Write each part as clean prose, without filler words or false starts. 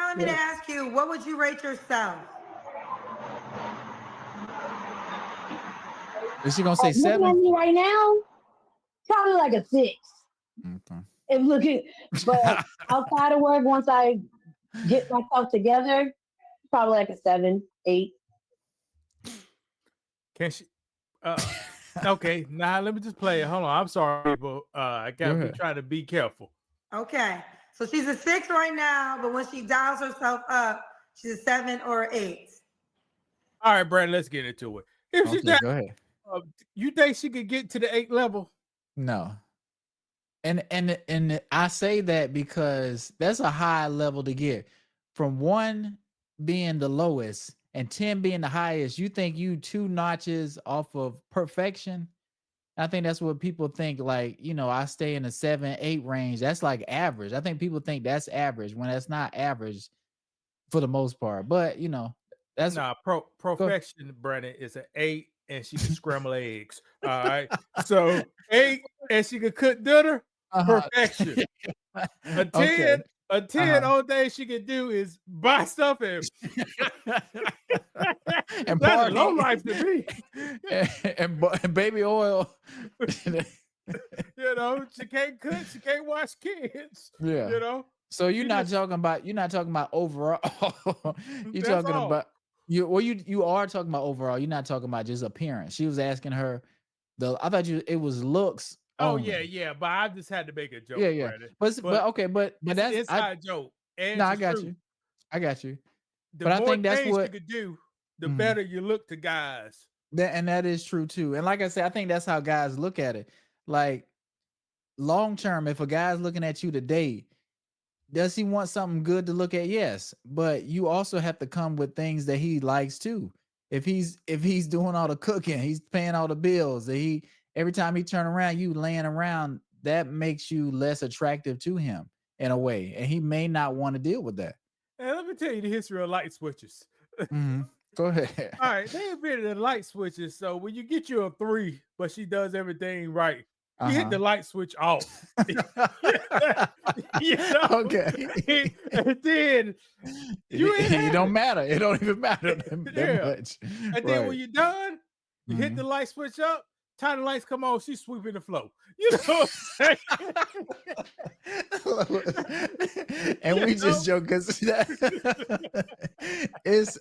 let me ask you, what would you rate yourself? Is she gonna say Looking at 7? me right now, probably like a 6. Okay. If looking, but outside of work, once I get myself together, probably like a 7, 8. Can she? Okay, now let me just play it. Hold on. I'm sorry, people. I Go gotta be ahead. trying to be careful. Okay. So she's a 6 right now, but when she dials herself up, she's a 7 or an 8. All right, Brad, let's get into it. If she Okay, go ahead. you think she could get to the 8 level? No. And I say that because that's a high level to get. From 1 being the lowest and 10 being the highest, you think you 2 notches off of perfection? I think that's what people think. Like, you know, I stay in the 7, 8 range. That's like average. I think people think that's average when that's not average for the most part. But you know, that's perfection, Brandon, is an 8 and she can scramble eggs. All right. So 8 and she can cook dinner. Perfection. A 10, okay. a 10 all day she can do is buy stuff and and that's party. low life to me. and baby oil. You know, she can't cook, she can't wash kids. Yeah. You know. So you're not talking about overall. You're talking about you are talking about overall. You're not talking about just appearance. She was asking her I thought it was looks. Oh only. yeah, but I just had to make a joke. Yeah. Brandon. But okay, but that's it's a joke. And no, I got you. I got you. The but more I think that's things what you could do, the better you look to guys. That is true too. And like I said, I think that's how guys look at it. Like long term, if a guy's looking at you today, does he want something good to look at? Yes, but you also have to come with things that he likes too. If he's doing all the cooking, he's paying all the bills, that every time he turn around, you laying around, that makes you less attractive to him in a way, and he may not want to deal with that. And let me tell you the history of light switches. Go ahead. All right, they invented the light switches. So when you get you a 3, but she does everything right, you hit the light switch off. You know? Okay. And then it don't matter. It don't even matter that much. And then when you're done, you hit the light switch up. Time the lights come on, she's sweeping the floor. You know what I'm saying? And we just joke because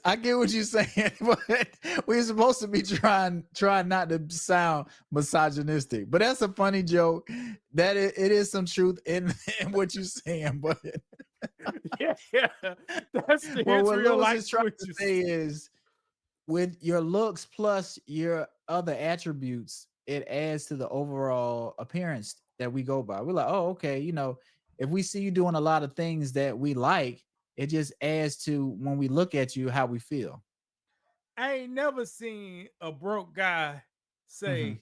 I get what you're saying, but we're supposed to be trying not to sound misogynistic. But that's a funny joke. That it is some truth in what you're saying, but yeah. That's the what real life is trying to say is with your looks plus your other attributes, it adds to the overall appearance that we go by. We're like, oh, okay, you know, if we see you doing a lot of things that we like, it just adds to when we look at you how we feel. I ain't never seen a broke guy say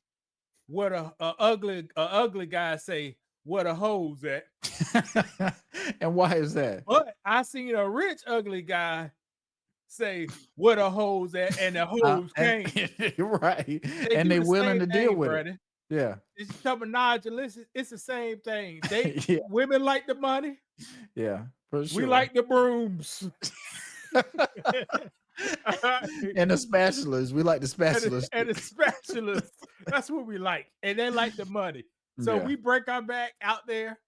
what a ugly guy say what a hoes at. And why is that? But I seen a rich ugly guy say what a hoes at, and the hoes came. Right. And they willing to deal with it. Yeah. It's terminology. Listen, it's the same thing. Women like the money. Yeah, for sure. We like the brooms. And the spatulas. We like the spatulas. And the spatulas. That's what we like. And they like the money. So we break our back out there,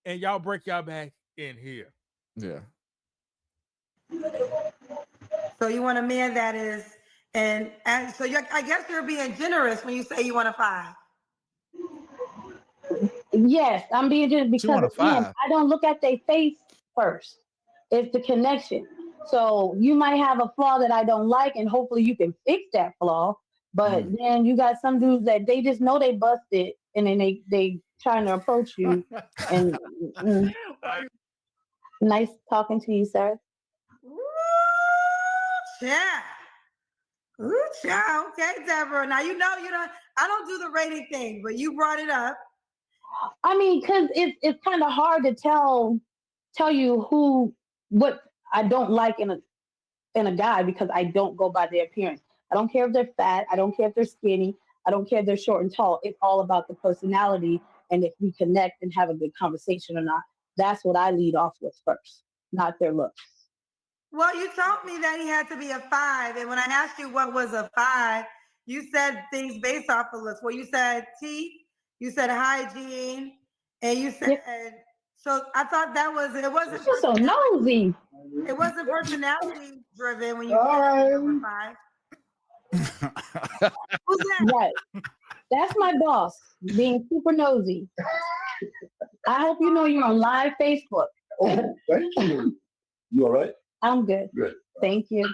and y'all break y'all back in here. Yeah. So you want a man that is, and so I guess you're being generous when you say you want a 5. Yes, I'm being generous because again, I don't look at their face first. It's the connection. So you might have a flaw that I don't like, and hopefully you can fix that flaw. But then you got some dudes that they just know they busted, and then they trying to approach you. And nice talking to you, sir. Yeah. Ooh, child. Okay, Deborah. Now you know I don't do the rating thing, but you brought it up. I mean, because it's kind of hard to tell you what I don't like in a guy because I don't go by their appearance. I don't care if they're fat. I don't care if they're skinny. I don't care if they're short and tall. It's all about the personality and if we connect and have a good conversation or not. That's what I lead off with first, not their looks. Well, you told me that he had to be a 5, and when I asked you what was a 5, you said things based off of looks. Well, you said teeth, you said hygiene, and you said. So I thought that was it. Wasn't You're so nosy. It wasn't personality driven when you said number 5. Who's that? Right. That's my boss being super nosy. I hope you know you're on live Facebook. Oh, thank you. You all right? I'm good. Good. Thank you.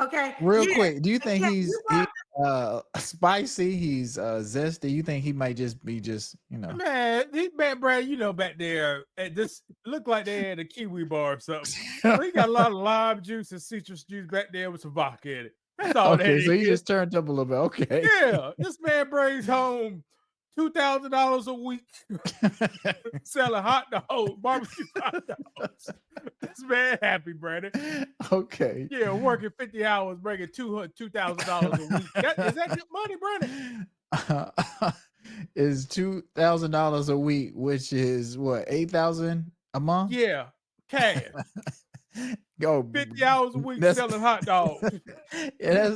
Okay. Real quick, do you think he's spicy? He's zesty? You think he might just be Man, Brad, back there, this looked like they had a kiwi bar or something. He got a lot of lime juice and citrus juice back there with some vodka in it. That's all that is. So he just turned up a little bit. Okay. Yeah, this man brings home $2,000 a week selling hot dogs, barbecue hot dogs. This man happy, Brandon. Okay. Yeah, working 50 hours, bringing $2,000 a week. Is that good money, Brandon? Is $2,000 a week, which is what, 8,000 a month? Yeah, cash. Go 50 hours a week selling hot dogs. Yeah,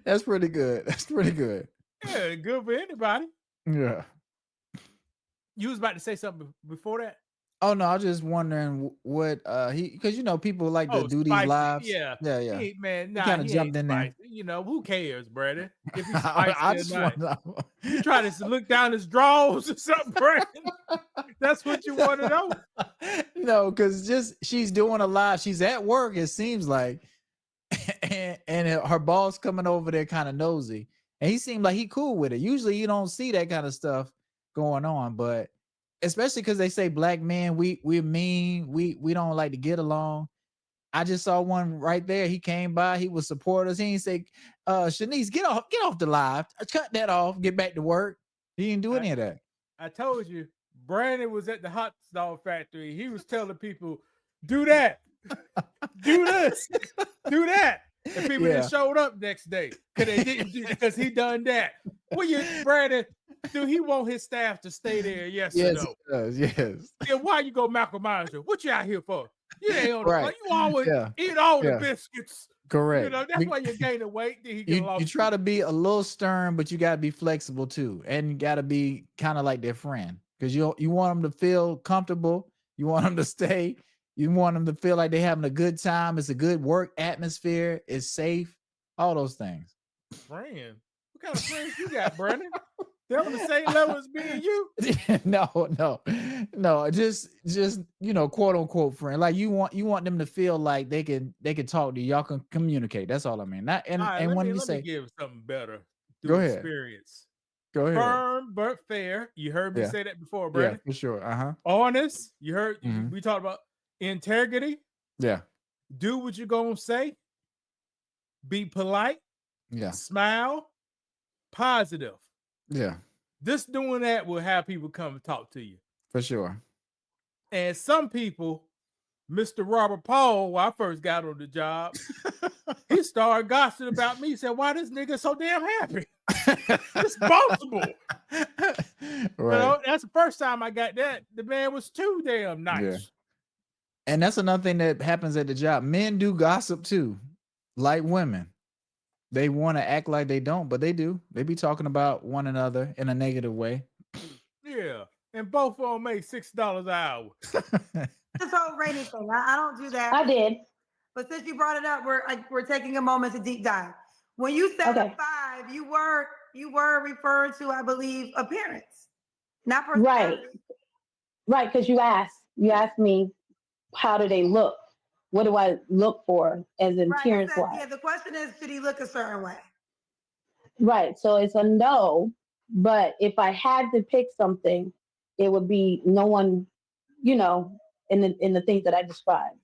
that's pretty good. That's pretty good. Yeah, good for anybody. Yeah. You was about to say something before that? Oh no, I was just wondering what because people like to do spicy. these lives. Yeah. Yeah. He kind of jumped in spicy. there. Who cares, Brandon? If he's spicy I or just not. want to know. You try to look down his drawers or something, Brandon? That's what you want to know? No, because she's doing a lot. She's at work, it seems like, and her boss coming over there kind of nosy, and he seemed like he cool with it. Usually you don't see that kind of stuff going on, but especially because they say black men, we're mean, we don't like to get along. I just saw one right there. He came by, he was support us. He didn't say, Shanice, get off the live, cut that off, get back to work. He didn't do any of that. I told you, Brandon was at the hot dog factory. He was telling people, do that, do this, do that. And people just showed up next day because he done that. Well, Brandon, do he want his staff to stay there? Yes or no? He does, yes. Yeah, why you go Malcolm Myers? What you out here for? You ain't on right. You always eat all the biscuits. Correct. That's why you're gaining weight. You try to be a little stern, but you got to be flexible too. And you got to be kind of like their friend because you want them to feel comfortable. You want them to stay. You want them to feel like they're having a good time. It's a good work atmosphere. It's safe. All those things. Friend? What kind of friends you got, Brandon? They're on the same level as me and you? No. Just quote unquote friend. Like you want them to feel like they can talk to you. Y'all can communicate. That's all I mean. Let me give something better. Go ahead. Experience. Go ahead. Firm but fair. You heard me say that before, Brandon. Yeah, for sure. Honest. You heard we talked about integrity. Yeah. Do what you're gonna say. Be polite. Yeah. Smile. Positive. Yeah. Just doing that will have people come and talk to you. For sure. And some people, Mr. Robert Paul, when I first got on the job, he started gossiping about me. He said, why this nigga so damn happy? It's possible. Right. That's the first time I got that. The man was too damn nice. Yeah. And that's another thing that happens at the job. Men do gossip too, like women. They want to act like they don't, but they do. They be talking about one another in a negative way. Yeah. And both of them make $6 an hour. This whole rating thing, I don't do that. I did. But since you brought it up, we're taking a moment to deep dive. When you said a 5, you were referring to, I believe, appearance, not personality. Right, because you asked me, how do they look? What do I look for as an appearance wise? Yeah, the question is, should he look a certain way? Right. So it's a no. But if I had to pick something, it would be no one, in the things that I described.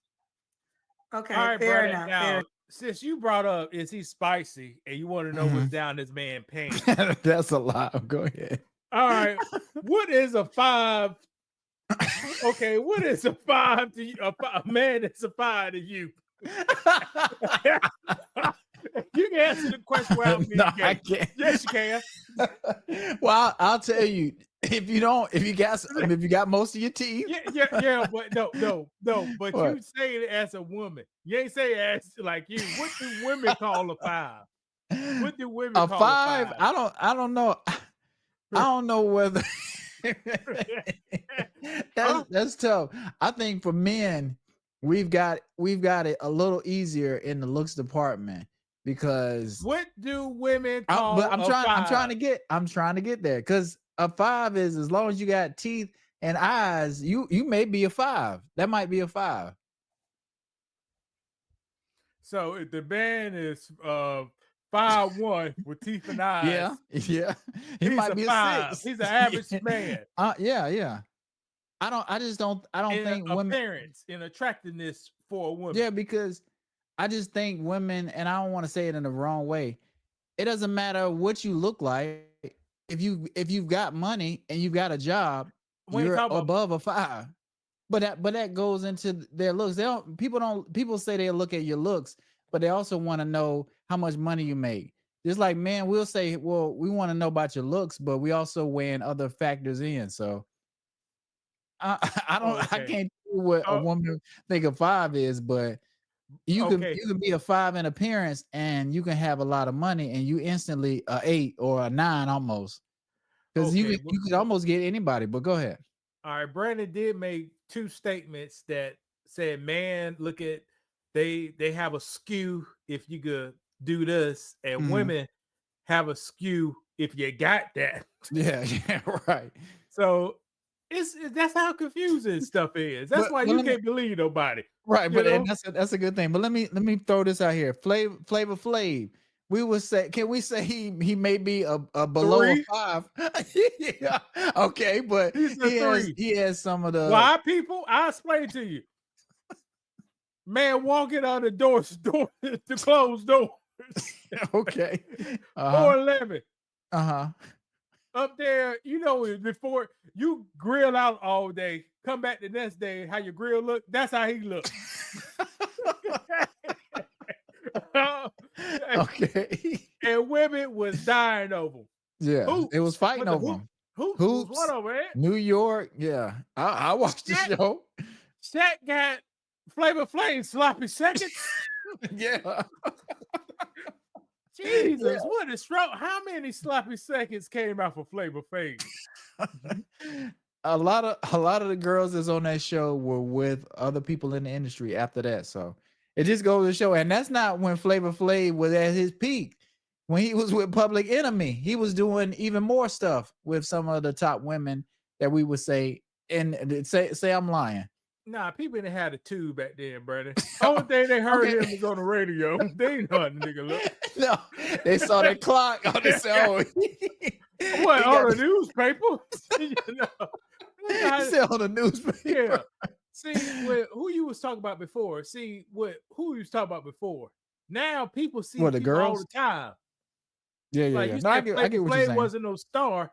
Okay. All right, fair Brandon, enough. now, since you brought up, is he spicy? And you want to know what's down this man's pants. That's a lot. Go ahead. All right. What is a 5? Okay, what is a 5 to you? A man that's a 5 to you? You can answer the question without me. No, I can't. Yes, you can. Well, I'll tell you, if you got most of your teeth. Yeah, but no. But What? you say it as a woman. You ain't say it as like you. What do women call a 5? What do women A call 5? a 5? I don't know. I don't know whether that's tough. I think for men, we've got it a little easier in the looks department because what do women call I'm a 5? I'm trying to get there because a 5 is as long as you got teeth and eyes, you may be a 5. That might be a 5. So if the man is 5'1" with teeth and eyes, yeah, he he's might a be 5. a 6. He's an average man. Yeah. I don't think women appearance in attractiveness for a woman. Yeah, because I just think women, and I don't want to say it in the wrong way. It doesn't matter what you look like. If you've got money and you've got a job, you're above a 5. But that goes into their looks. People say they look at your looks, but they also want to know how much money you make. Just like men, we'll say, well, we want to know about your looks, but we also weighing other factors in. So I can't tell you what a woman think a 5 is, but you can be a 5 in appearance and you can have a lot of money and you instantly a 8 or a 9 almost. Because you could almost get anybody, but go ahead. All right, Brandon did make 2 statements that said, man, look at they have a skew if you could do this, and women have a skew if you got that. Yeah, right. So that's how confusing stuff is. That's why you can't believe nobody. Right, but and that's a good thing. But let me throw this out here. Flavor Flav. We would say, can we say he may be a below 3? a 5? Yeah, okay, but he has some of the why people. I'll explain to you. Man walking on the the closed doors. Okay. 411. Up there, before you grill out all day, come back the next day, how your grill look, that's how he looked. Okay. And women was dying over him. Yeah, Hoops. it was fighting over him. Hoops was one over it. New York, yeah. I watched the show. Shaq got Flavor Flav sloppy seconds. Yeah. Jesus, what a stroke. How many sloppy seconds came out for Flavor Flav? A lot of the girls that's on that show were with other people in the industry after that. So it just goes to show, and that's not when Flavor Flav was at his peak. When he was with Public Enemy, he was doing even more stuff with some of the top women that we would say, and say I'm lying. Nah, people didn't have a tube back then, brother. Only thing they heard him was on the radio. They didn't know how the nigga look. No, they saw that clock on the show. What, on the newspaper? He said on the newspaper. Yeah. See, who you was talking about before. Who you was talking about before. Now people see the girls all the time. Yeah. Like yeah. you No, I said, get what you're saying. wasn't no star.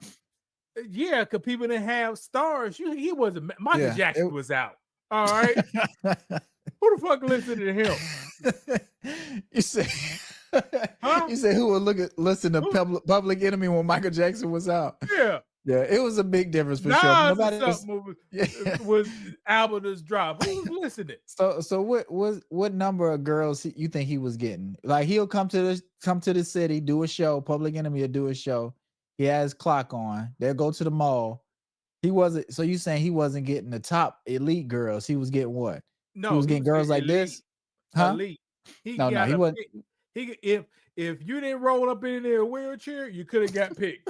Yeah, because people didn't have stars. He wasn't. Michael Jackson was out. All right. Who the fuck listened to him? You say, you say who would listen to Public Enemy when Michael Jackson was out? Yeah. Yeah, it was a big difference for sure. Nobody was album just dropped. Who was listening? So what number of girls you think he was getting? Like he'll come to the city, do a show. Public Enemy will do a show. He has clock on. They'll go to the mall. He wasn't. So you saying he wasn't getting the top elite girls? He was getting what? No, he was getting girls like elite, this. Huh? Elite. He wasn't. If you didn't roll up in a wheelchair, you could have got picked.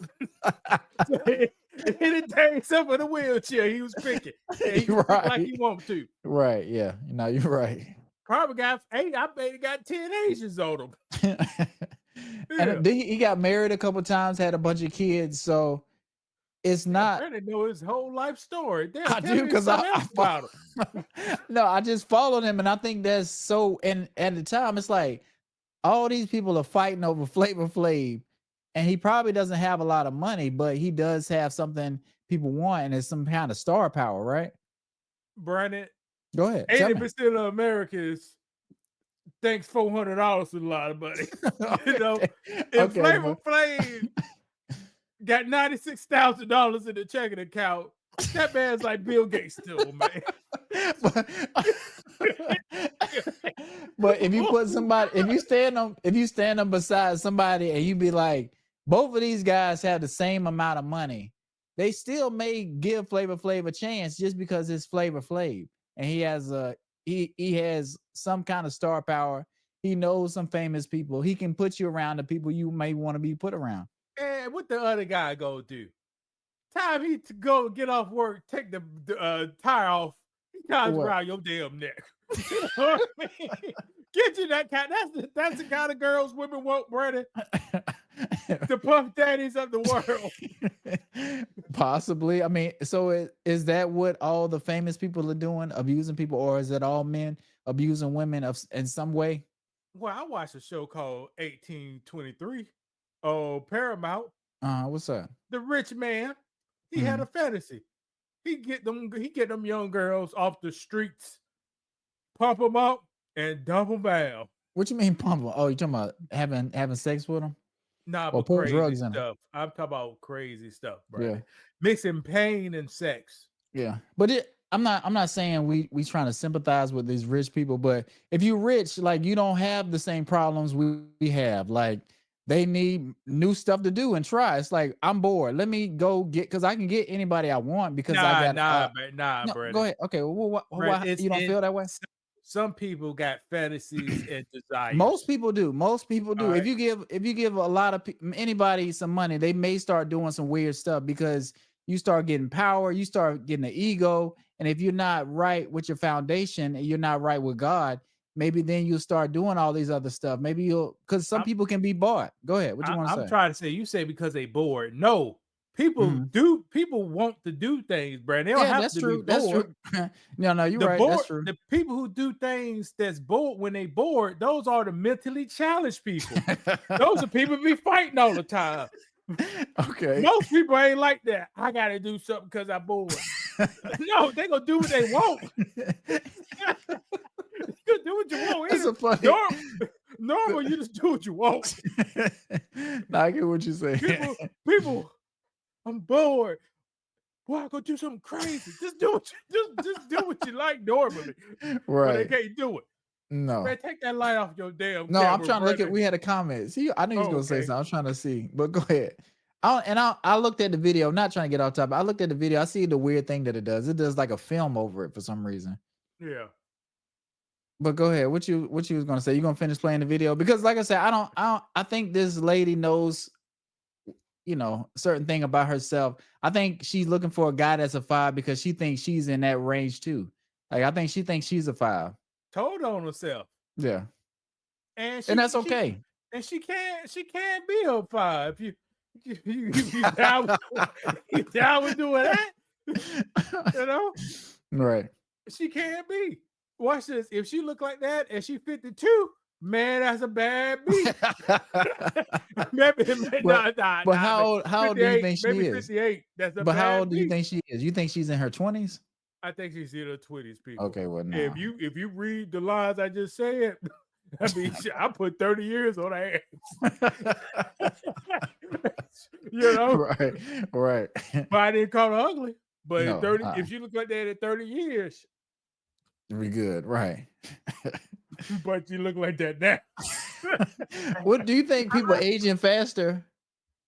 Anything except for the wheelchair, he was picking. He right. Like he wanted to. Right. Yeah. No, you're right. Probably got 8. I bet he got 10 Asians on him. And he got married a couple times, had a bunch of kids. So it's not. I didn't know his whole life story. I do because I followed him. No, I just followed him, and I think that's so. And at the time, it's like all these people are fighting over Flavor Flav, and he probably doesn't have a lot of money, but he does have something people want, and it's some kind of star power, right? Brandon, go ahead. 80% of Americans thinks $400 is a lot of money. You know, if Flavor Flav got $96,000 in the checking account. That man's like Bill Gates still, man. But if you put somebody, if you stand them beside somebody and you be like, both of these guys have the same amount of money, they still may give Flavor Flav a chance just because it's Flavor Flav and he has some kind of star power. He knows some famous people. He can put you around the people you may want to be put around. And what the other guy go do? Time he to go get off work, take the tire off. He ties around your damn neck. You know what I mean? Get you that kind. That's the kind of girls women want, Brandon. The puff daddies of the world. Possibly. I mean, so is that what all the famous people are doing, abusing people, or is it all men abusing women in some way? Well, I watched a show called 1823 on Paramount. What's that? The rich man, he had a fantasy. He get them young girls off the streets, pump them up, and dump them down. What you mean pump them? Oh, you talking about having sex with them? Nah, or but crazy drugs in stuff. I'm talking about crazy stuff, bro. Yeah. Mixing pain and sex. Yeah, but I'm not saying we trying to sympathize with these rich people, but if you rich, like you don't have the same problems we have. Like they need new stuff to do and try. It's like I'm bored. Let me go because I can get anybody I want because I got no, Brandon. Go ahead. Okay, well, why you don't feel that way? Some people got fantasies and desires. Most people do. Right. If you give a lot of anybody some money, they may start doing some weird stuff because you start getting power, you start getting an ego, and if you're not right with your foundation and you're not right with God, maybe then you'll start doing all these other stuff. Maybe because some people can be bought. Go ahead. What you want to say? I'm trying to say, you say because they bored. No. People want to do things, Brad. They don't have to be bored. That's true. No, you're right. That's true. The people who do things that's bored when they bored, those are the mentally challenged people. Those are people be fighting all the time. Okay. Most people ain't like that. I gotta do something because I'm bored. No, they gonna do what they want. You do what you want. That's a funny. Normal, you just do what you want. I get what you're saying. People. I'm bored. Boy, I go do something crazy. Just do what you like normally. Right. But they can't do it. No. Man, take that light off your damn No, camera, I'm trying to look at. We had a comment. See, I knew he was gonna say something. I was trying to see, but go ahead. I looked at the video. I'm not trying to get off topic. I looked at the video. I see the weird thing that it does. It does like a film over it for some reason. Yeah. But go ahead. What you was gonna say? You gonna finish playing the video? Because like I said, I think this lady knows, certain thing about herself. I think she's looking for a guy that's a 5 because she thinks she's in that range too. Like I think she thinks she's a 5. Told on herself. Yeah. And that's okay. And she can't be a 5. You down with doing that? Right. She can't be. Watch this. If she look like that and she 52, man, that's a bad beat. But how old do you think she is? 58. That's a but bad how old do you beat. think she is? You think she's in her 20s? I think she's in her 20s, people. Okay, well, no. If you read the lines I just said, I mean, I put 30 years on her ass. Right. But I didn't call her ugly. But No, 30, if she looked like that at 30 years, be good, right? But you look like that now. What do you think? People aging faster?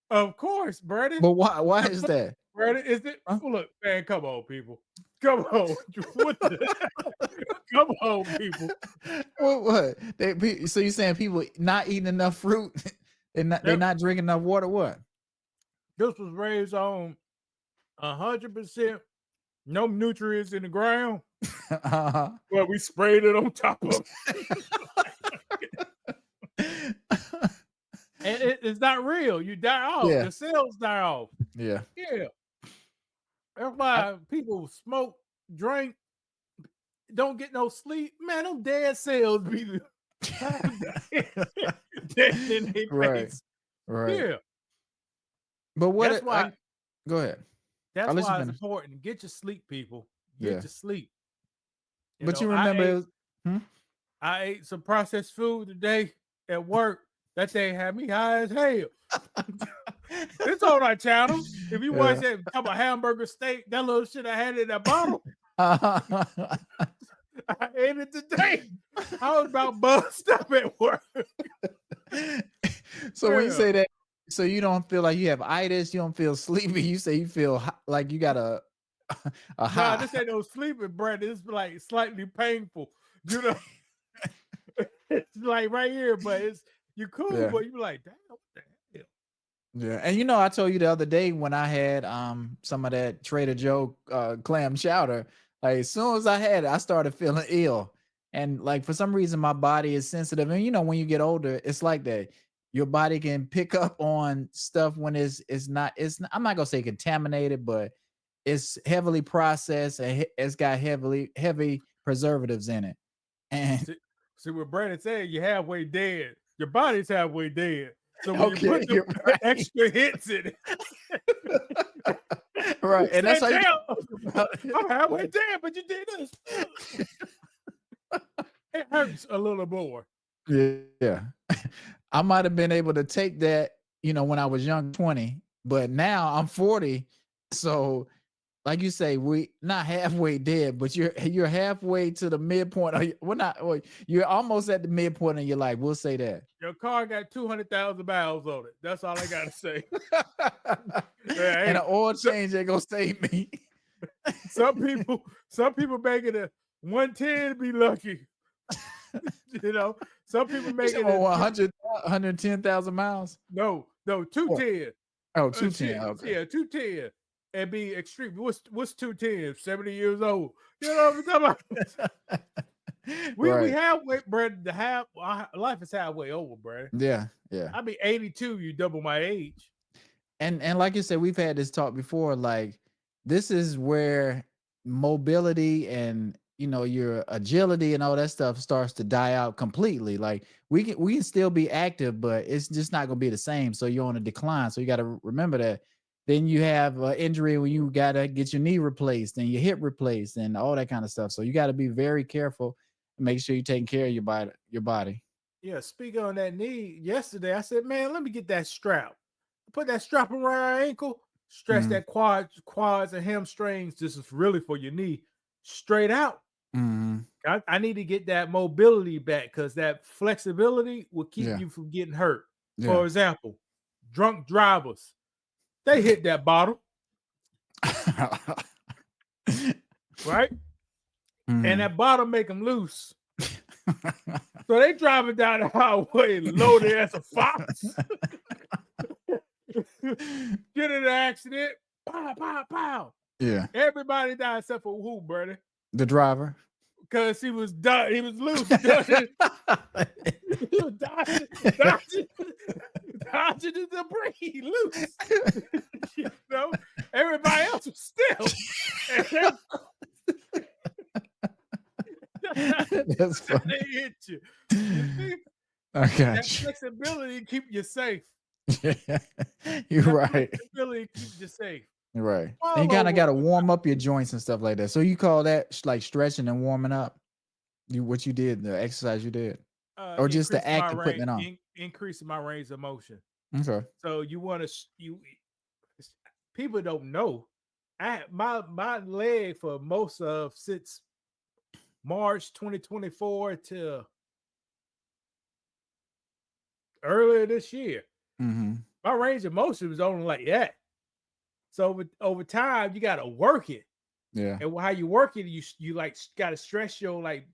Of course, Brandon. But why is that? Brandon, is it? Huh? Look, man, come on, people. Come on. Come on, people. What? So you're saying people not eating enough fruit? They're not drinking enough water? What? This was raised on 100% no nutrients in the ground. Well, we sprayed it on top of it. And it's not real. You die off. Yeah. The cells die off. Yeah. That's why people smoke, drink, don't get no sleep. Man, them dead cells be dead in their face. Right. Yeah. But what? Go ahead. That's why it's important. Get your sleep, people. Get your sleep. But you remember, I ate some processed food today at work. That thing had me high as hell. It's on our channel. If you watch that talk about hamburger steak, that little shit I had in that bottle, I ate it today. I was about buzzed up at work. So when you say that, so you don't feel like you have itis, you don't feel sleepy, you say you feel like you got a high. Nah, this ain't no sleeping, Brandon. It's like slightly painful. You know, it's like right here, but you're cool, but you like, damn, what the hell? Yeah, and you know, I told you the other day when I had some of that Trader Joe clam chowder, like as soon as I had it, I started feeling ill. And like for some reason my body is sensitive. And you know, when you get older, it's like that. Your body can pick up on stuff when it's not, I'm not gonna say contaminated, but it's heavily processed and it's got heavy preservatives in it. And see what Brandon said, you're halfway dead. Your body's halfway dead. So when you put the extra hits in it. Right. And that's how I'm halfway dead, but you did this. It hurts a little more. Yeah. I might have been able to take that, you know, when I was young, 20, but now I'm 40. So like you say, we not halfway dead, but you're halfway to the midpoint. You're almost at the midpoint of your life. We'll say that. Your car got 200,000 miles on it. That's all I gotta say. And an oil change ain't gonna save me. Some people making a 110 be lucky. You know, some people making 110,000 miles. No, 210. Oh, 210. Okay. Yeah, 210. And be extreme. What's 210? 70 years old. You know what I'm talking about? We halfway, Brad. Life is halfway over, Brad. Yeah. I'll be 82. You double my age. And like you said, we've had this talk before. Like this is where mobility and your agility and all that stuff starts to die out completely. Like we can still be active, but it's just not gonna be the same. So you're on a decline. So you got to remember that. Then you have an injury when you gotta get your knee replaced and your hip replaced and all that kind of stuff. So you got to be very careful and make sure you're taking care of your body. Yeah. Speaking on that knee, yesterday I said, man, let me get that strap. Put that strap around our ankle. Stretch that quads and hamstrings. This is really for your knee. Straight out. I need to get that mobility back because that flexibility will keep you from getting hurt. Yeah. For example, drunk drivers, they hit that bottle. Right? And that bottle make them loose. So they driving down the highway loaded as a fox. Get in an accident. Pow, pow, pow. Yeah. Everybody died except for who, Bernie? The driver. Because he was loose. He was dodging the debris loose. You know, everybody else was still. That's funny. They hit you. You see? Okay. That flexibility keep you safe. Yeah, you're right. Flexibility keep you safe. You're right. And you kind of got to warm up your joints and stuff like that. So you call that like stretching and warming up? What you did, the exercise you did, or just the act of putting it on? Increasing my range of motion. Okay. So you want to people don't know. I my leg for most of since March 2024 to earlier this year. My range of motion was only like that. So over time, you got to work it. Yeah. And how you work it, you like got to stress your like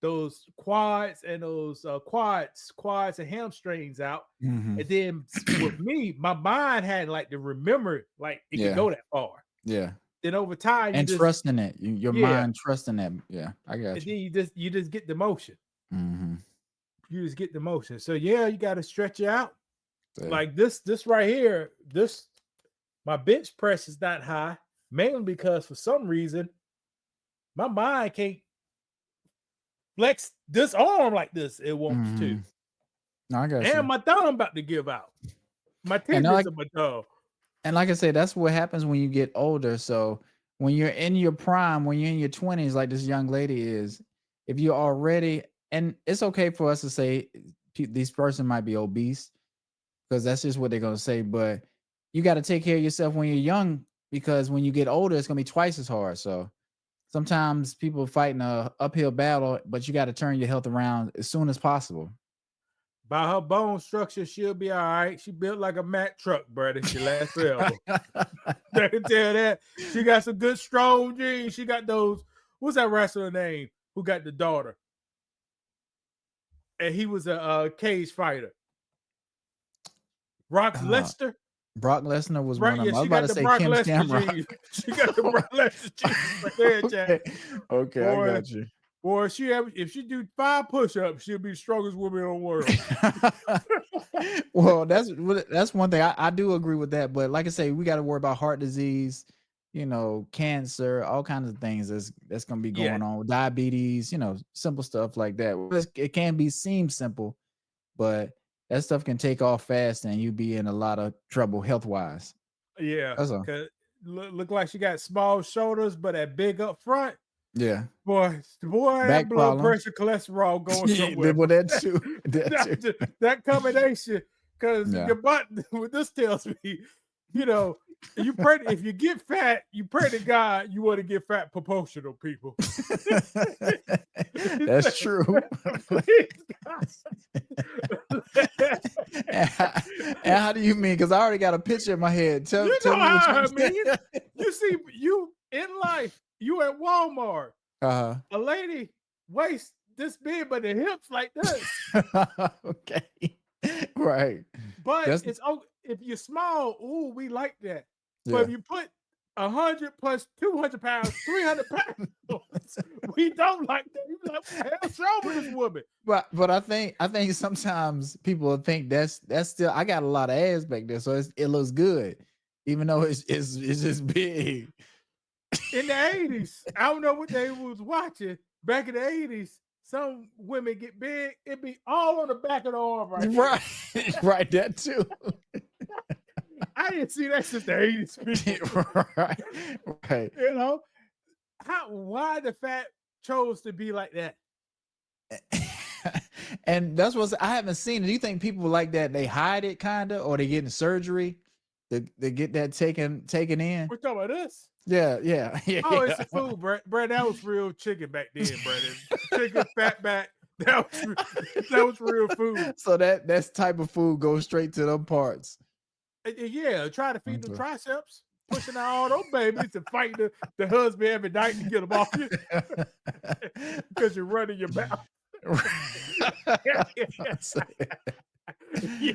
those quads and those quads and hamstrings out. And then with me, my mind had like to remember like it could go that far. Yeah. Then over time, and trusting it, your mind trusting that. Yeah, I got and you. then you just get the motion. You just get the motion. So yeah, you got to stretch it out. Yeah. Like this right here, my bench press is not high, mainly because for some reason my mind can't flex this arm like this. It wants to. No, I got you. And my thumb about to give out. My tendons of my thumb. And like I said, that's what happens when you get older. So when you're in your prime, when you're in your 20s, like this young lady is, if you're already, and it's okay for us to say this person might be obese. because that's just what they're gonna say. But you got to take care of yourself when you're young, because when you get older, it's gonna be twice as hard. So sometimes people fighting a uphill battle, but you got to turn your health around as soon as possible. By her bone structure, she'll be all right. She built like a Mack truck, brother. She lasts forever. I can tell that. She got some good strong genes. She got those. What's that wrestler name who got the daughter? And he was a cage fighter. Brock Lesnar. Brock Lesnar was one of them. Yeah, I was about to say Kim Shamrock. She got the Brock Lesnar genes right there, Jack. Okay, Boy, I got you. Boy, if she do 5 push-ups, she'll be the strongest woman in the world. Well, that's one thing. I do agree with that. But like I say, we got to worry about heart disease, cancer, all kinds of things that's going to be going on. Diabetes, simple stuff like that. It can seem simple, but that stuff can take off fast and you be in a lot of trouble health-wise. Yeah, because look like she got small shoulders, but that big up front. Yeah, boy, that blood pressure, cholesterol going somewhere. Well, that too. That combination, because your butt. What this tells me, you pray if you get fat, you pray to God you want to get fat proportional, people. That's true. And how do you mean? Because I already got a picture in my head. Tell me what I mean. You see, you in life, you at Walmart. A lady waist this big, but the hips like this. Okay, right. But it's if you're small, we like that. Yeah. But if you put 100 plus 200 pounds, 300 pounds, we don't like that. You be like, what the hell's wrong with this woman? But I think sometimes people think that's still. I got a lot of ass back there, so it looks good, even though it's just big. In the 80s, I don't know what they was watching back in the 80s. Some women get big, it be all on the back of the arm, right? Right, that too. I didn't see that since the 80s. Right. Why the fat chose to be like that? And that's what I haven't seen. Do you think people like that they hide it kinda, or they getting surgery to get that taken in? We're talking about this. Yeah. Oh, it's the food, Brad. That was real chicken back then, Brandon. Chicken, fat back. That was real food. So that's type of food goes straight to them parts. Yeah, try to feed the triceps, pushing out all those babies and fighting the husband every night to get them off you because you're running your mouth.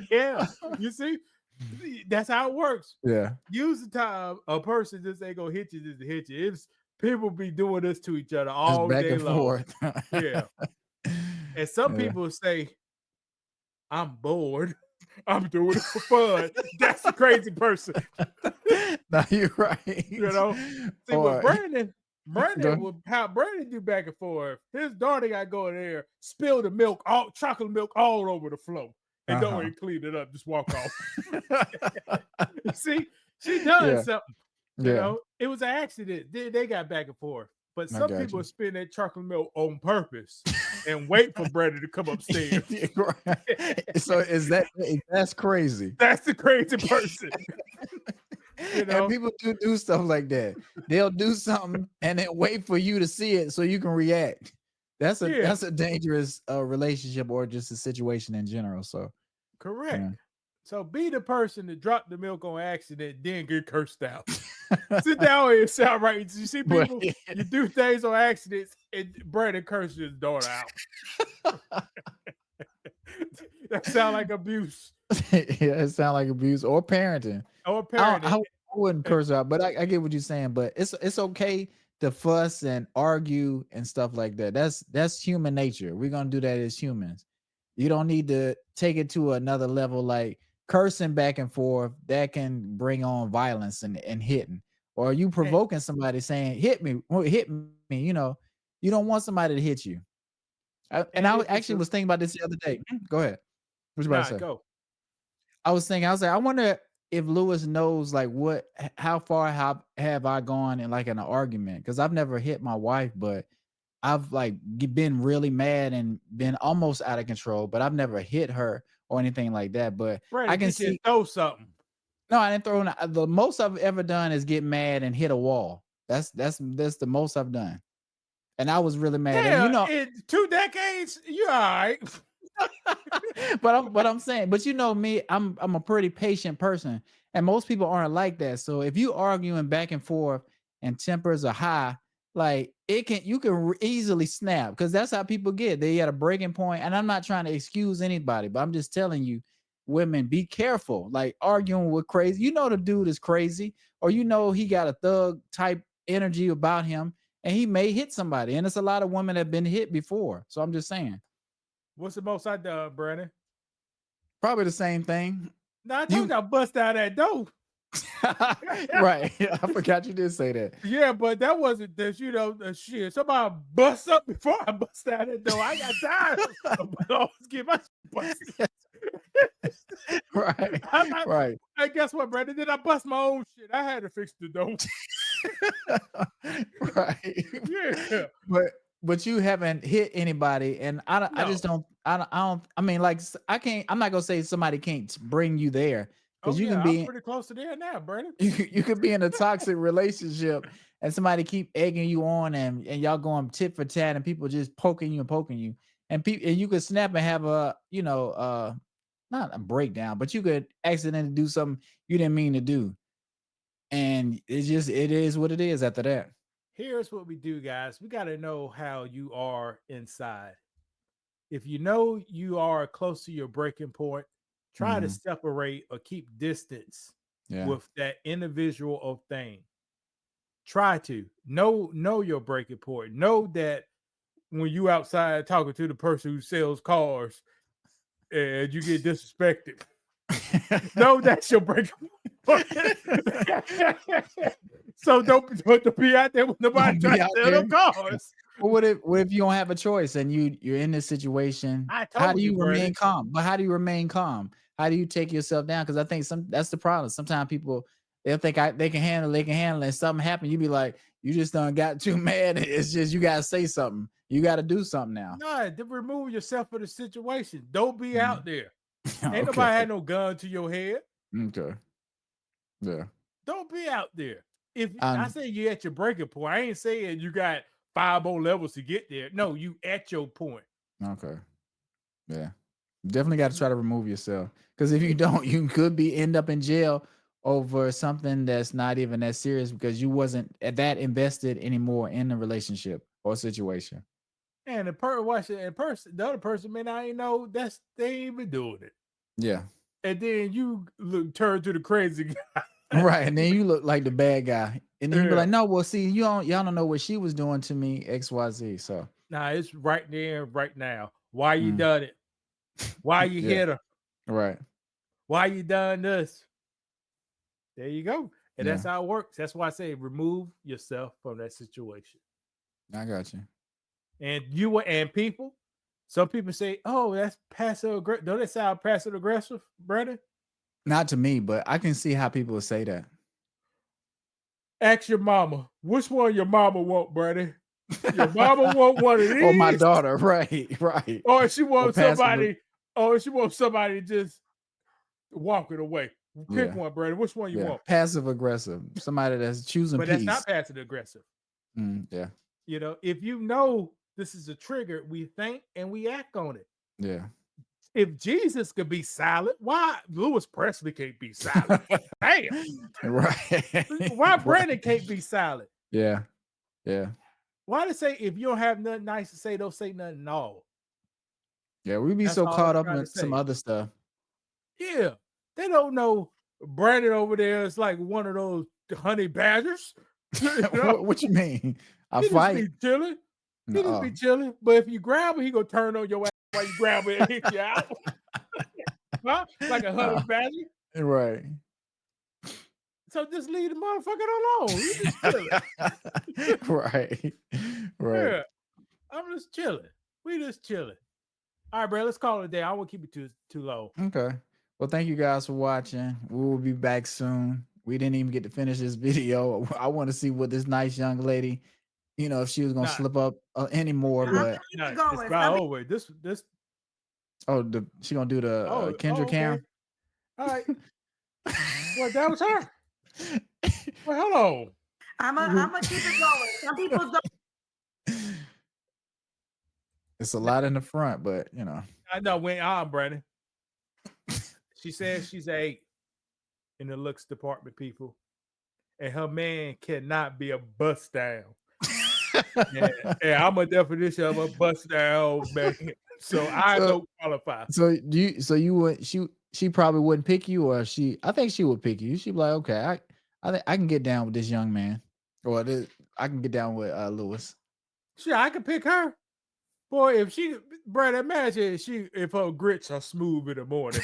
Yeah, you see. That's how it works. Yeah. Use the time a person just ain't gonna hit you just to hit you. It's people be doing this to each other all back day and long. Forth. Yeah. And some people say, I'm bored. I'm doing it for fun. That's the crazy person. No, you're right. See, what Brandon would how Brandon do back and forth. His daughter got going there, spill the milk, all chocolate milk all over the floor. And don't even clean it up, just walk off. See, she done something. It was an accident. They got back and forth. But some people spin that chocolate milk on purpose and wait for Brandon to come upstairs. So that's crazy. That's the crazy person. And people do stuff like that. They'll do something and then wait for you to see it so you can react. That's a dangerous relationship or just a situation in general. So correct. Yeah. So be the person that dropped the milk on accident, then get cursed out. Sit down and sound right. You see people, you do things on accidents, and Brandon curses his daughter out. That sound like abuse. Yeah, it sounds like abuse or parenting. I wouldn't curse out, but I get what you're saying. But it's okay to fuss and argue and stuff like that. That's human nature. We're gonna do that as humans. You don't need to take it to another level, like cursing back and forth. That can bring on violence and hitting, or you provoking somebody saying hit me. You don't want somebody to hit you. I actually was thinking about this the other day. Go ahead. What you about to say? Go. I was like, I wonder if Lewis knows like how far have I gone in like an argument, because I've never hit my wife, but I've like been really mad and been almost out of control, but I've never hit her or anything like that. But Brandon, I can get you see. throw something. No, I didn't throw. The most I've ever done is get mad and hit a wall. That's the most I've done, and I was really mad. And Yeah, in 2 decades, you're all right. but I'm saying, but you know me, I'm a pretty patient person, and most people aren't like that. So if you arguing back and forth and tempers are high, like you can easily snap, because that's how people get. They at a breaking point, and I'm not trying to excuse anybody, but I'm just telling you, women, be careful. Like arguing with crazy, you know the dude is crazy, or you know he got a thug type energy about him, and he may hit somebody. And it's a lot of women that have been hit before. So I'm just saying. What's the most I done, Brandon? Probably the same thing. No, I told you I bust out that door. Right. I forgot you did say that. Yeah, but that wasn't this, the shit. Somebody bust up before I bust out that door. I got tired of always get my shit busted. Right. Right. And guess what, Brandon? Did I bust my own shit? I had to fix the door. Right. Yeah. But you haven't hit anybody, and I just don't. I mean, like, I can't. I'm not gonna say somebody can't bring you there, because you can be. I'm pretty close to there now, Brandon. You could be in a toxic relationship, and somebody keep egging you on, and y'all going tit for tat, and people just poking you, and you could snap and have a not a breakdown, but you could accidentally do something you didn't mean to do, and it is what it is after that. Here's what we do, guys. We got to know how you are inside. If you know you are close to your breaking point, try to separate or keep distance with that individual or thing. Try to know your breaking point. Know that when you outside talking to the person who sells cars and you get disrespected, know that's your breaking point. So don't be out there with nobody trying to sell them cars. Well, what if you don't have a choice and you're in this situation? How do you remain calm? But how do you remain calm? How do you take yourself down? Because I think that's the problem. Sometimes people, they'll think they can handle it, and something happen, you be like, you just done got too mad. It's just you gotta say something. You gotta do something now. No, to remove yourself from the situation. Don't be out there. Ain't nobody had no gun to your head. Okay. Yeah. Don't be out there. If I say you at your breaking point, I ain't saying you got 5 more levels to get there. No, you at your point. Okay. Yeah. Definitely got to try to remove yourself, because if you don't, you could end up in jail over something that's not even that serious, because you wasn't that invested anymore in the relationship or situation. And the other person may not even know they ain't even doing it. Yeah. And then you turn to the crazy guy. Right. And then you look like the bad guy. And then you be like, no, well, see, y'all don't know what she was doing to me, XYZ. So nah, it's right there, right now. Why you done it? Why you hit her? Right. Why you done this? There you go. And that's how it works. That's why I say remove yourself from that situation. I got you. And people, some people say, oh, that's passive aggressive. Don't it sound passive aggressive, Brandon? Not to me, but I can see how people would say that. Ask your mama. Which one your mama want, Brandon? Your mama want one of these? Or my daughter, right. Or she wants somebody. Or she wants somebody just walking away. Pick one, Brandon. Which one you want? Passive aggressive. Somebody that's choosing but peace. That's not passive aggressive. Yeah. If you know this is a trigger, we think and we act on it. Yeah. If Jesus could be silent, why Lewis Presley can't be silent? Damn. Right. Why Brandon can't be silent? Yeah. Why they say if you don't have nothing nice to say, don't say nothing at all? Yeah, we be so caught up in some other stuff. Yeah. They don't know Brandon over there is like one of those honey badgers. What you mean? He fight? Just be chilling. He just be chilling. But if you grab him, he gonna turn on your ass while you grab it and hit you out. Huh? Like a honey badger. Right. So just leave the motherfucker alone. You just chilling. Right. Yeah. I'm just chilling. We just chilling. All right, bro. Let's call it a day. I won't keep it too low. Okay. Well, thank you guys for watching. We will be back soon. We didn't even get to finish this video. I want to see what this nice young lady, if she was gonna slip up anymore. But it's about over. This Oh, she gonna do the Kendra Cam. Okay. All right. Well, that was her. Well, hello. I'm gonna keep it going. Some people don't. It's a lot in the front, but you know. I know when Brandon. She says she's 8 in the looks department, people, and her man cannot be a bust down. I'm a definition of a bust down man, so I don't qualify. So you would she probably wouldn't pick you, or I think she would pick you. She'd be like, okay, I think I can get down with this young man, or I can get down with Lewis. Sure, I can pick her. Boy, if she, Brad, imagine if her grits are smooth in the morning.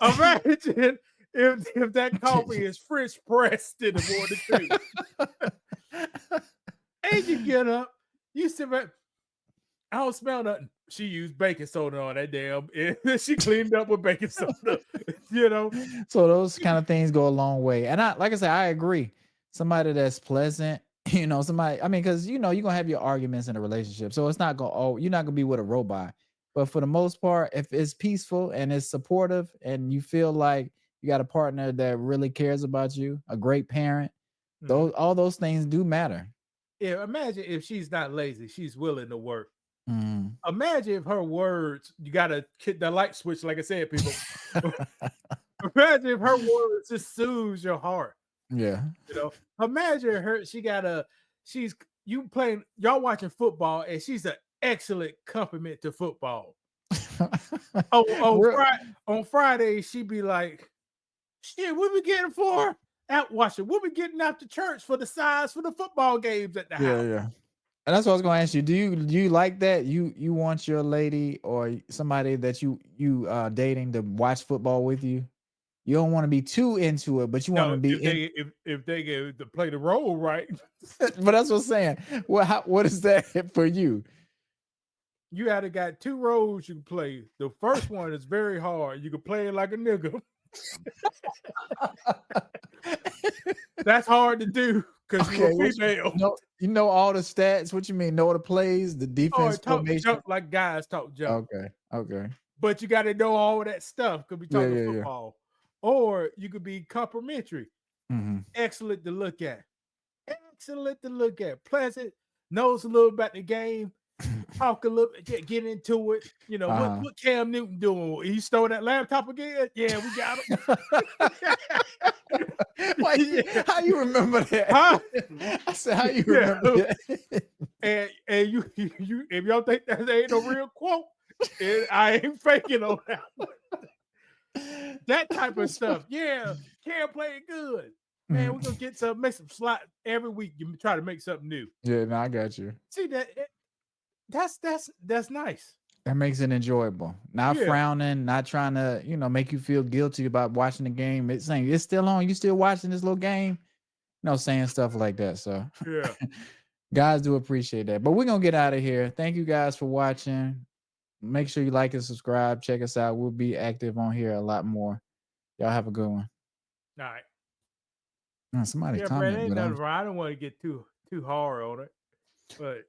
Imagine if that coffee is French pressed in the morning too. And you get up, you sit back. I don't smell nothing. She used baking soda on that damn. She cleaned up with baking soda, you know. So those kind of things go a long way. And like I said, I agree. Somebody that's pleasant, you know, somebody. I mean, because you know you're gonna have your arguments in a relationship, so it's not gonna. You're not gonna be with a robot. But for the most part, if it's peaceful and it's supportive, and you feel like you got a partner that really cares about you, a great parent, all those things do matter. Yeah, imagine if she's not lazy, she's willing to work. Mm. Imagine if her words, you gotta hit the light switch, like I said, people. Imagine if her words just soothes your heart. Yeah. You know, imagine her, y'all watching football, and she's an excellent compliment to football. On Friday, she'd be like, shit, what we getting for out watching? What we getting out to church for the size for the football games at the house? Yeah. And that's what I was going to ask you. Do you like that? You want your lady or somebody that you dating to watch football with you? You don't want to be too into it, but you want to be if they get to play the role right. But that's what I'm saying. What is that for you? You either got 2 roles you can play. The first one is very hard. You can play it like a nigga. That's hard to do because you're a female. You know all the stats. What you mean? Know the plays, the defense formation. Like guys talk jump. Okay. But you got to know all of that stuff because we talking football. Yeah. Or you could be complimentary. Mm-hmm. Excellent to look at. Pleasant. Knows a little about the game. Talk a little, get into it. You know, what Cam Newton doing? He stole that laptop again? Yeah, we got him. How you remember that? Huh? I said, how you remember that? And you if y'all think that ain't a real quote, I ain't faking on that one. That type of stuff. Yeah, Cam playing good. Man, we're gonna make some slot every week. You try to make something new. Yeah, no, I got you. See that. That's nice. That makes it enjoyable. Not frowning, not trying to, make you feel guilty about watching the game. It's saying it's still on. You still watching this little game? Saying stuff like that. So yeah, guys do appreciate that. But we're gonna get out of here. Thank you guys for watching. Make sure you like and subscribe. Check us out. We'll be active on here a lot more. Y'all have a good one. All right. Somebody comment. Brad, ain't nothing wrong. I don't want to get too hard on it, but